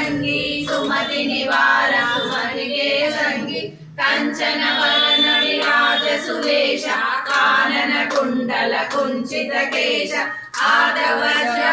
संगी सुमति निवार सुमति के संगी कंचन वरण विराज सुरेश कानन कुंडल कुंचित केश आदवज्र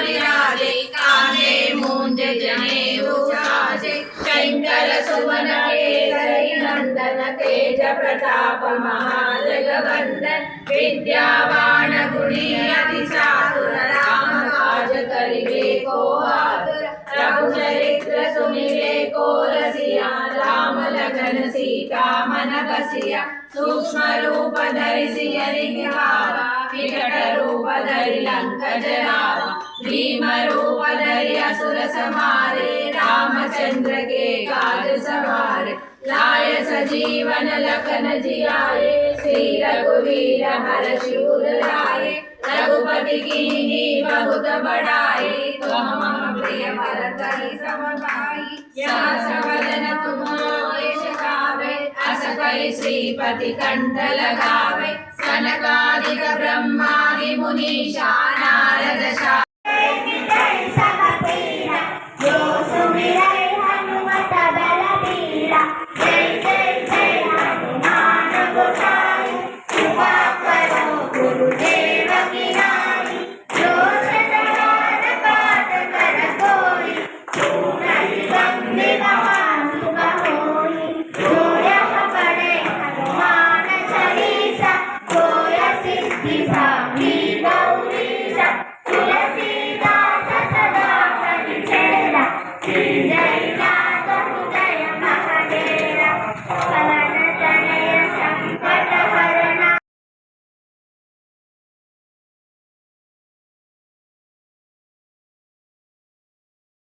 विराजे कांधे मूंज जनेऊ साजे शंकर सुवन केसरी नंदन तेज प्रताप महाजगवंदन विद्यावान गुणी अति चातुर राम काज करिबे को आतुर रघुचरित्र सुनिबे को रसिया राम लखन सीता मन बसिया सूक्ष्म रूप धरि सियहि दिखावा विकट रूप धरि लंक जरावा भीम रूप धरि असुर संहारे रामचंद्र के काज सवारे लाय सजीवन लखन जियाए श्री रघुवीर हर्षि उर लाए रघुपति कीन्ही बहुत बड़ाई तुम मम प्रिय भरत सम भाई सहस वदन तुम्हारे गावे अस कहि श्रीपति कंठ लगावे सनकादिक ब्रह्मादि मुनीषा नारद